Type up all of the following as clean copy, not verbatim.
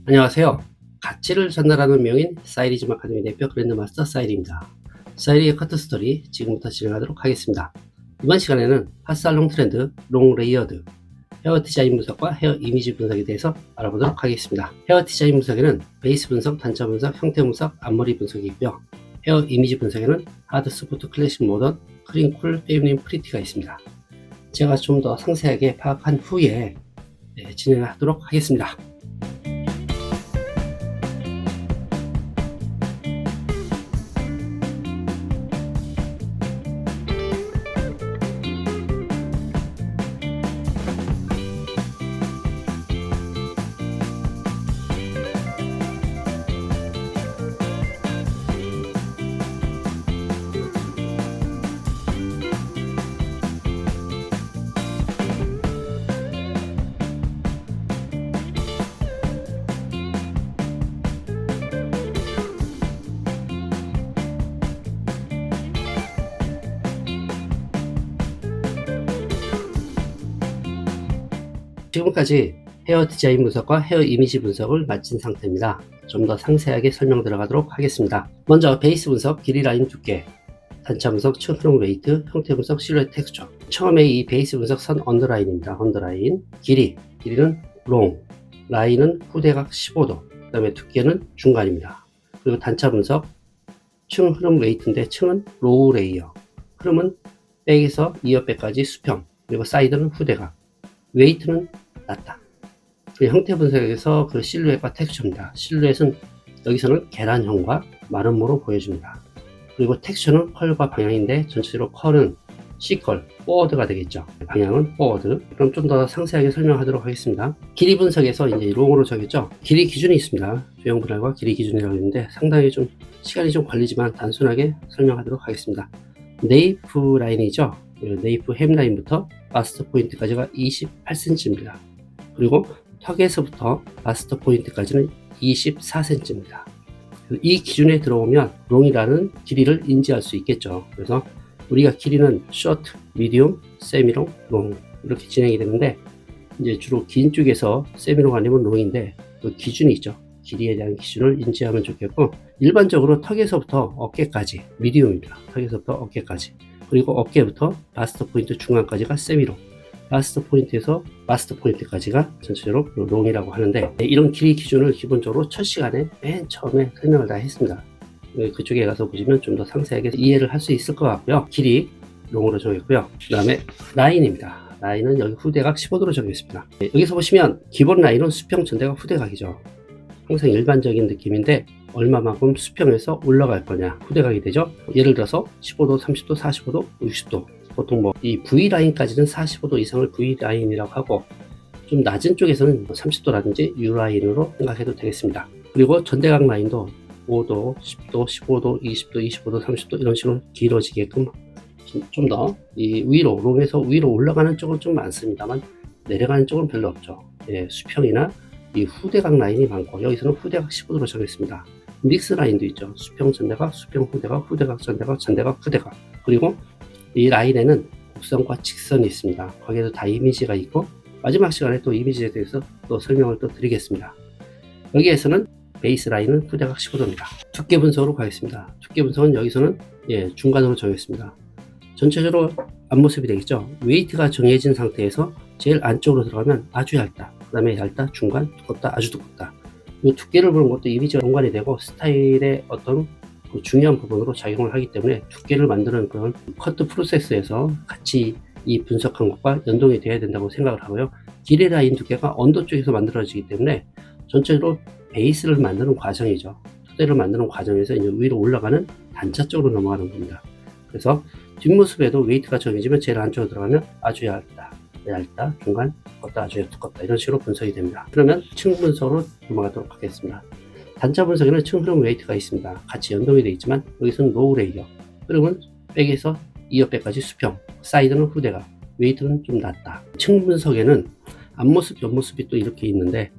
안녕하세요. 가치를 전달하는 명인 사이리즘 아카데미 대표 그랜드마스터 사이리입니다. 사이리의 커트 스토리 지금부터 진행하도록 하겠습니다. 이번 시간에는 핫살롱 트렌드 롱 레이어드 헤어 디자인 분석과 헤어 이미지 분석에 대해서 알아보도록 하겠습니다. 헤어 디자인 분석에는 베이스 분석, 단차 분석, 형태 분석, 앞머리 분석이 있고요. 헤어 이미지 분석에는 하드, 소프트, 클래식, 모던, 크림, 쿨, 페미닌, 프리티가 있습니다. 제가 좀 더 상세하게 파악한 후에 진행하도록 하겠습니다. 지금까지 헤어 디자인 분석과 헤어 이미지 분석을 마친 상태입니다. 좀 더 상세하게 설명 들어가도록 하겠습니다. 먼저 베이스 분석, 길이, 라인, 두께, 단차 분석, 층, 흐름, 웨이트, 형태 분석, 실루엣, 텍스처. 처음에 이 베이스 분석 선 언더라인입니다. 언더라인. 길이는 롱, 라인은 후대각 15도, 그 다음에 두께는 중간입니다. 그리고 단차 분석, 층, 흐름, 웨이트인데 층은 로우 레이어, 흐름은 백에서 이어백까지 수평, 그리고 사이드는 후대각, 웨이트는 낮다. 그 형태 분석에서 그 실루엣과 텍스처입니다. 실루엣은 여기서는 계란형과 마름모로 보여줍니다. 그리고 텍스처는 컬과 방향인데 전체적으로 컬은 C컬, 포워드가 되겠죠. 방향은 포워드. 그럼 좀 더 상세하게 설명하도록 하겠습니다. 길이 분석에서 이제 롱으로 정했죠. 길이 기준이 있습니다. 주형 분할과 길이 기준이라고 했는데 상당히 좀 시간이 좀 걸리지만 단순하게 설명하도록 하겠습니다. 네이프 라인이죠. 네이프 햄라인부터 바스트 포인트까지가 28cm입니다. 그리고 턱에서부터 바스트 포인트까지는 24cm입니다. 이 기준에 들어오면 롱이라는 길이를 인지할 수 있겠죠. 그래서 우리가 길이는 쇼트, 미디움, 세미롱, 롱 이렇게 진행이 되는데 이제 주로 긴 쪽에서 세미롱 아니면 롱인데 그 기준이 있죠. 길이에 대한 기준을 인지하면 좋겠고 일반적으로 턱에서부터 어깨까지 미디움입니다. 턱에서부터 어깨까지 그리고 어깨부터 바스트 포인트 중간까지가 세미롱, 바스트 포인트에서 바스트 포인트까지가 전체적으로 롱이라고 하는데 이런 길이 기준을 기본적으로 첫 시간에 맨 처음에 설명을 다 했습니다. 그쪽에 가서 보시면 좀 더 상세하게 이해를 할 수 있을 것 같고요. 길이 롱으로 정했고요. 그 다음에 라인입니다. 라인은 여기 후대각 15도로 정했습니다. 여기서 보시면 기본 라인은 수평, 전대각, 후대각이죠. 항상 일반적인 느낌인데 얼마만큼 수평에서 올라갈 거냐 후대각이 되죠. 예를 들어서 15도, 30도, 45도, 60도 보통 뭐 이 V라인까지는 45도 이상을 V라인이라고 하고 좀 낮은 쪽에서는 30도라든지 U라인으로 생각해도 되겠습니다. 그리고 전대각 라인도 5도, 10도, 15도, 20도, 25도, 30도 이런 식으로 길어지게끔 좀 더 이 위로 롱에서 위로 올라가는 쪽은 좀 많습니다만 내려가는 쪽은 별로 없죠. 수평이나 이 후대각 라인이 많고 여기서는 후대각 15도로 정했습니다. 믹스 라인도 있죠. 수평 전대각, 수평 후대각, 후대각 전대각, 전대각 후대각. 그리고 이 라인에는 곡선과 직선이 있습니다. 거기에도 다 이미지가 있고 마지막 시간에 또 이미지에 대해서 또 설명을 또 드리겠습니다. 여기에서는 베이스 라인은 후대각 15도입니다. 두께 분석으로 가겠습니다. 두께 분석은 여기서는 중간으로 정했습니다. 전체적으로 앞모습이 되겠죠. 웨이트가 정해진 상태에서 제일 안쪽으로 들어가면 아주 얇다. 그 다음에 얇다, 중간, 두껍다, 아주 두껍다. 이 두께를 보는 것도 이미지와 연관이 되고 스타일의 어떤 그 중요한 부분으로 작용을 하기 때문에 두께를 만드는 그런 커트 프로세스에서 같이 이 분석한 것과 연동이 돼야 된다고 생각을 하고요. 길이 라인 두께가 언더 쪽에서 만들어지기 때문에 전체적으로 베이스를 만드는 과정이죠. 토대를 만드는 과정에서 이제 위로 올라가는 단차 쪽으로 넘어가는 겁니다. 그래서 뒷모습에도 웨이트가 정해지면 제일 안쪽으로 들어가면 아주 얇다, 중간, 두껍다, 아주 두껍다 이런 식으로 분석이 됩니다. 그러면 층 분석으로 넘어가도록 하겠습니다. 단차 분석에는 층, 흐름, 웨이트가 있습니다. 같이 연동이 되어 있지만 여기서는 로우 레이어, 흐름은 백에서 이어백까지 수평, 사이드는 후대각, 웨이트는 좀 낮다. 층 분석에는 앞모습, 옆모습이 또 이렇게 있는데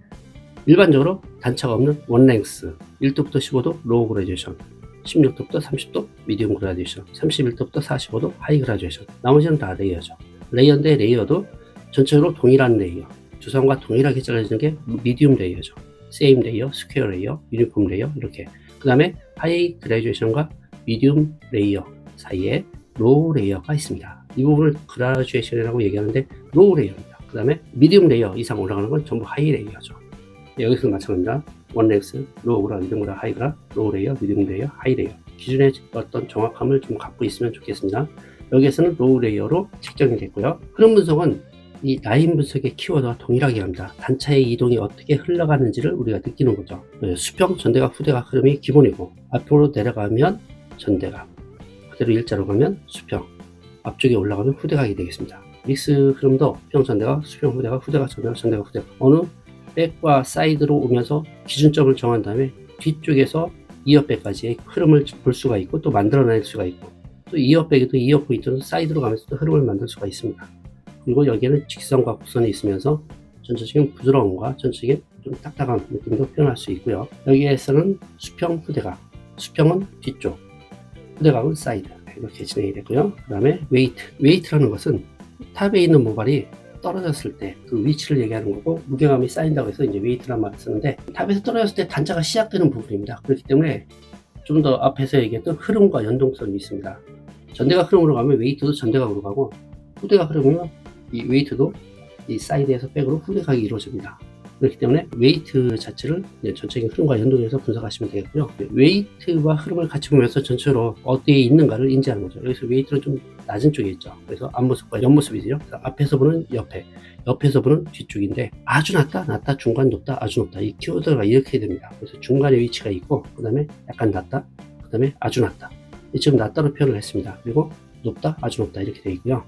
일반적으로 단차가 없는 원랭스 1도부터 15도 로우 그라듀에이션, 16도부터 30도 미디움 그라듀에이션, 31도부터 45도 하이 그라듀에이션, 나머지는 다 레이어죠. 레이어인데 레이어도 전체적으로 동일한 레이어, 주선과 동일하게 잘라지는 게 미디움 레이어죠. 세임 레이어, 스퀘어 레이어, 유니폼 레이어 이렇게. 그 다음에 하이 그라듀에이션과 미디움 레이어 사이에 로우 레이어가 있습니다. 이 부분을 그라듀에이션이라고 얘기하는데 로우 레이어입니다. 그 다음에 미디움 레이어 이상 올라가는 건 전부 하이 레이어죠. 여기서 마찬가지입니다. 원렉스, 로우그라, 미디움그라, 하이그라, 로우 레이어, 미디움 레이어, 하이 레이어. 기준의 어떤 정확함을 좀 갖고 있으면 좋겠습니다. 여기에서는 로우 레이어로 책정이 됐고요. 흐름 분석은 이 라인 분석의 키워드와 동일하게 합니다. 단차의 이동이 어떻게 흘러가는지를 우리가 느끼는 거죠. 수평, 전대각, 후대각 흐름이 기본이고 앞으로 내려가면 전대각, 그대로 일자로 가면 수평, 앞쪽에 올라가면 후대각이 되겠습니다. 믹스 흐름도 수평, 전대각, 수평, 후대각, 후대각, 전대각, 전대각, 후대각. 어느 백과 사이드로 오면서 기준점을 정한 다음에 뒤쪽에서 이어백까지의 흐름을 볼 수가 있고 또 만들어낼 수가 있고 또 이어백에도 이어 포인트로 사이드로 가면서 또 흐름을 만들 수가 있습니다. 그리고 여기에는 직선과 곡선이 있으면서 전체적인 부드러움과 전체적인 좀 딱딱한 느낌도 표현할 수 있고요. 여기에서는 수평, 후대각, 수평은 뒤쪽, 후대각은 사이드 이렇게 진행이 되고요. 그 다음에 웨이트라는 것은 탑에 있는 모발이 떨어졌을 때 그 위치를 얘기하는 거고 무게감이 쌓인다고 해서 이제 웨이트란 말을 쓰는데 탑에서 떨어졌을 때 단차가 시작되는 부분입니다. 그렇기 때문에 좀 더 앞에서 얘기했던 흐름과 연동성이 있습니다. 전대각 흐름으로 가면 웨이트도 전대각으로 가고 후대각 흐름이면 이 웨이트도 이 사이드에서 백으로 후대각이 이루어집니다. 그렇기 때문에 웨이트 자체를 전체적인 흐름과 연동해서 분석하시면 되겠고요. 웨이트와 흐름을 같이 보면서 전체로 어디에 있는가를 인지하는 거죠. 여기서 웨이트는 좀 낮은 쪽에 있죠. 그래서 앞모습과 옆모습이죠. 앞에서 보는 옆에서 보는 뒤쪽인데 아주 낮다, 중간, 높다, 아주 높다. 이 키워드가 이렇게 됩니다. 그래서 중간에 위치가 있고 그 다음에 약간 낮다, 그 다음에 아주 낮다. 지금 낮다로 표현을 했습니다. 그리고 높다, 아주 높다 이렇게 되어 있고요.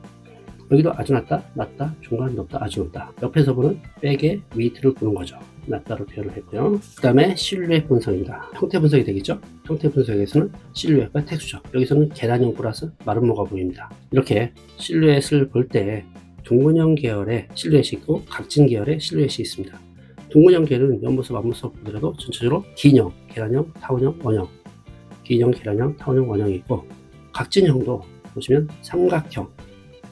여기도 아주 낮다, 중간, 높다, 아주 높다. 옆에서 보는 백의 웨이트를 보는 거죠. 낮다로 표현을 했고요. 그 다음에 실루엣 분석입니다. 형태 분석이 되겠죠? 형태 분석에서는 실루엣과 텍스처. 여기서는 계단형 플러스 마름모가 보입니다. 이렇게 실루엣을 볼 때 둥근형 계열의 실루엣이 있고 각진 계열의 실루엣이 있습니다. 둥근형 계열은 옆모습, 앞모습 보더라도 전체적으로 긴형, 계란형, 타원형, 원형. 긴형, 계란형, 타원형, 원형이 있고 각진형도 보시면 삼각형,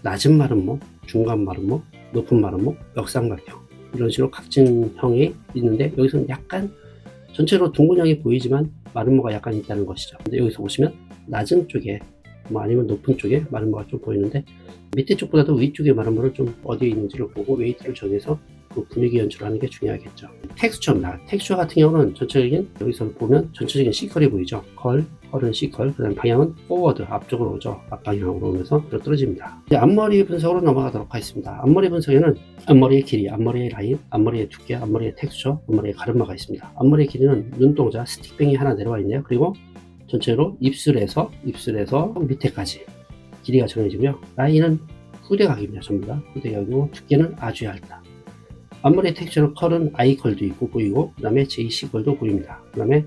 낮은 마름모, 중간 마름모, 높은 마름모, 역삼각형 이런 식으로 각진형이 있는데 여기서는 약간 전체로 둥근형이 보이지만 마름모가 약간 있다는 것이죠. 근데 여기서 보시면 낮은 쪽에 아니면 높은 쪽에 마름모가 좀 보이는데 밑에 쪽보다도 위쪽에 마름모를 좀 어디에 있는지를 보고 웨이트를 정해서 그 분위기 연출하는 게 중요하겠죠. 텍스처입니다. 텍스처 같은 경우는 전체적인 여기서 보면 전체적인 C컬이 보이죠. 컬은 C컬, 그 다음 방향은 포워드, 앞쪽으로 오죠. 앞방향으로 오면서 떨어집니다. 이제 앞머리 분석으로 넘어가도록 하겠습니다. 앞머리 분석에는 앞머리의 길이, 앞머리의 라인, 앞머리의 두께, 앞머리의 텍스처, 앞머리의 가르마가 있습니다. 앞머리의 길이는 눈동자, 스틱뱅이 하나 내려와 있네요. 그리고 전체로 입술에서 밑에까지 길이가 정해지고요. 라인은 후대각입니다. 전부 다 후대각이고 두께는 아주 얇다. 앞머리 텍스처는 컬은 I컬도 있고 보이고 그 다음에 JC컬도 보입니다. 그 다음에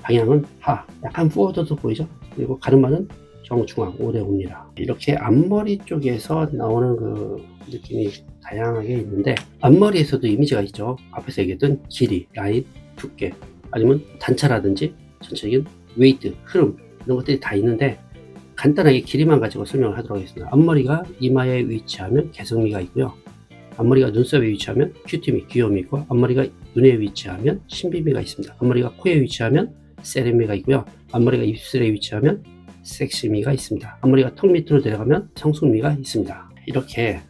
방향은 하, 약간 포워드도 보이죠. 그리고 가르마는 정중앙 5대5입니다. 이렇게 앞머리 쪽에서 나오는 그 느낌이 다양하게 있는데 앞머리에서도 이미지가 있죠. 앞에서 얘기했던 길이, 라인, 두께 아니면 단차라든지 전체적인 웨이트, 흐름 이런 것들이 다 있는데 간단하게 길이만 가지고 설명을 하도록 하겠습니다. 앞머리가 이마에 위치하면 개성미가 있고요. 앞머리가 눈썹에 위치하면 큐티미, 귀여움이 있고 앞머리가 눈에 위치하면 신비미가 있습니다. 앞머리가 코에 위치하면 세련미가 있고요. 앞머리가 입술에 위치하면 섹시미가 있습니다. 앞머리가 턱 밑으로 내려가면 성숙미가 있습니다. 이렇게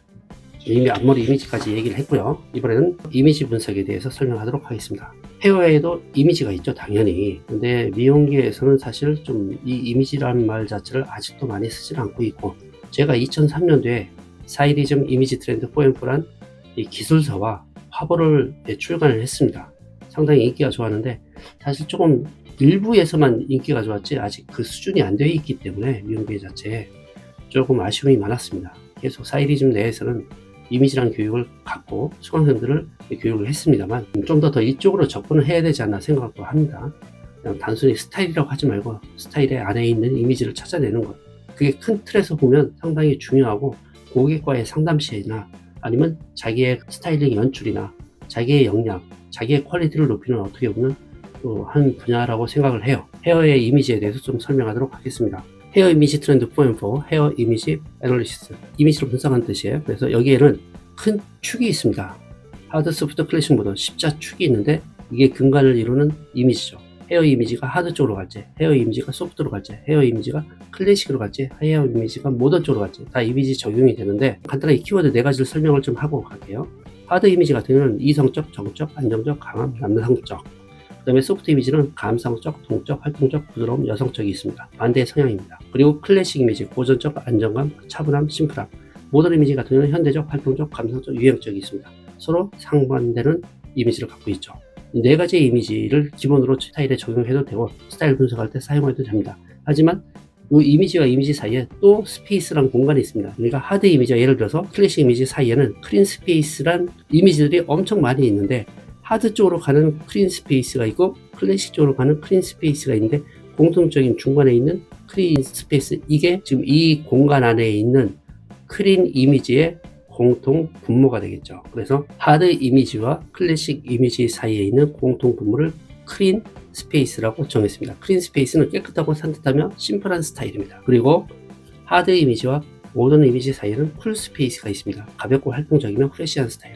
이미 앞머리 이미지까지 얘기를 했고요. 이번에는 이미지 분석에 대해서 설명하도록 하겠습니다. 헤어에도 이미지가 있죠, 당연히. 근데 미용계에서는 사실 좀 이 이미지라는 말 자체를 아직도 많이 쓰질 않고 있고 제가 2003년도에 사이리즘 이미지 트렌드 4M4란 이 기술서와 화보를 출간을 했습니다. 상당히 인기가 좋았는데 사실 조금 일부에서만 인기가 좋았지 아직 그 수준이 안 되어 있기 때문에 미용계 자체에 조금 아쉬움이 많았습니다. 계속 사이리즘 내에서는 이미지란 교육을 갖고 수강생들을 교육을 했습니다만 좀 더 이쪽으로 접근을 해야 되지 않나 생각도 합니다. 그냥 단순히 스타일이라고 하지 말고 스타일의 안에 있는 이미지를 찾아내는 것, 그게 큰 틀에서 보면 상당히 중요하고 고객과의 상담 시에나 아니면 자기의 스타일링 연출이나 자기의 역량, 자기의 퀄리티를 높이는 어떻게 보면 또 한 분야라고 생각을 해요. 헤어의 이미지에 대해서 좀 설명하도록 하겠습니다. 헤어 이미지 트렌드 4M4, 헤어 이미지 애널리시스, 이미지를 분석하는 뜻이에요. 그래서 여기에는 큰 축이 있습니다. 하드, 소프트, 클래식 모드, 십자 축이 있는데 이게 근간을 이루는 이미지죠. 헤어 이미지가 하드 쪽으로 갈지, 헤어 이미지가 소프트로 갈지, 헤어 이미지가 클래식으로 갈지, 헤어 이미지가 모던 쪽으로 갈지 다 이미지 적용이 되는데, 간단하게 키워드 4가지를 설명을 좀 하고 갈게요. 하드 이미지 같은 경우는 이성적, 정적, 안정적, 강함, 남성적. 그 다음에 소프트 이미지는 감성적, 동적, 활동적, 부드러움, 여성적이 있습니다. 반대의 성향입니다. 그리고 클래식 이미지, 고전적, 안정감, 차분함, 심플함. 모던 이미지 같은 경우는 현대적, 활동적, 감성적, 유행적이 있습니다. 서로 상반되는 이미지를 갖고 있죠. 이 4가지의 이미지를 기본으로 스타일에 적용해도 되고 스타일 분석할 때 사용해도 됩니다. 하지만 이 이미지와 이미지 사이에 또 스페이스란 공간이 있습니다. 그러니까 하드 이미지와 예를 들어서 클래식 이미지 사이에는 크린 스페이스란 이미지들이 엄청 많이 있는데, 하드 쪽으로 가는 크린 스페이스가 있고 클래식 쪽으로 가는 크린 스페이스가 있는데, 공통적인 중간에 있는 크린 스페이스, 이게 지금 이 공간 안에 있는 크린 이미지의 공통 분모가 되겠죠. 그래서 하드 이미지와 클래식 이미지 사이에 있는 공통 분모를 크린 스페이스라고 정했습니다. 크린 스페이스는 깨끗하고 산뜻하며 심플한 스타일입니다. 그리고 하드 이미지와 모던 이미지 사이에는 쿨 스페이스가 있습니다. 가볍고 활동적이며 프레시한 스타일.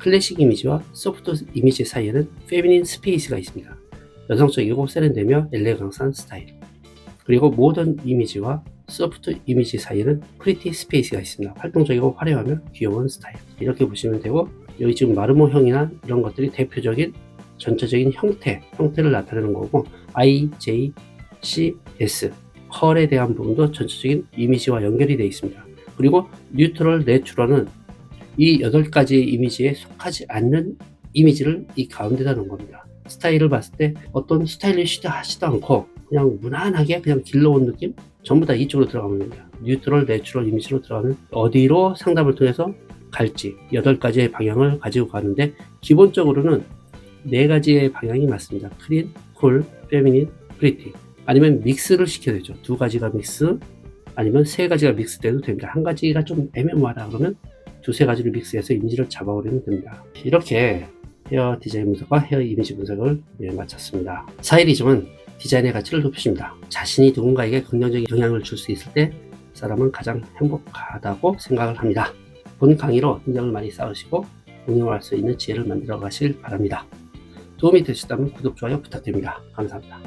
클래식 이미지와 소프트 이미지 사이에는 페미닌 스페이스가 있습니다. 여성적이고 세련되며 엘레강스한 스타일. 그리고 모던 이미지와 소프트 이미지 사이에는 프리티 스페이스가 있습니다. 활동적이고 화려하며 귀여운 스타일. 이렇게 보시면 되고, 여기 지금 마르모형이나 이런 것들이 대표적인 전체적인 형태를 나타내는 거고, I, J, C, S, 컬에 대한 부분도 전체적인 이미지와 연결이 되어 있습니다. 그리고 뉴트럴, 내추럴은 이 8가지 이미지에 속하지 않는 이미지를 이 가운데다 놓은 겁니다. 스타일을 봤을 때 어떤 스타일리시하지도 않고 그냥 무난하게 그냥 길러온 느낌? 전부 다 이쪽으로 들어가면 됩니다. 뉴트럴, 내추럴 이미지로 들어가면 어디로 상담을 통해서 갈지 8가지의 방향을 가지고 가는데, 기본적으로는 4가지의 방향이 맞습니다. 크린, 쿨, 페미닌, 프리티. 아니면 믹스를 시켜야 되죠. 2가지가 믹스, 아니면 3가지가 믹스돼도 됩니다. 1가지가 좀 애매모호하다 그러면 2-3가지를 믹스해서 이미지를 잡아버리면 됩니다. 이렇게 헤어 디자인 분석과 헤어 이미지 분석을 마쳤습니다. 스타일리즘은 디자인의 가치를 높이십니다. 자신이 누군가에게 긍정적인 영향을 줄 수 있을 때 사람은 가장 행복하다고 생각을 합니다. 본 강의로 인정을 많이 쌓으시고 응용할 수 있는 지혜를 만들어 가실 바랍니다. 도움이 되셨다면 구독, 좋아요 부탁드립니다. 감사합니다.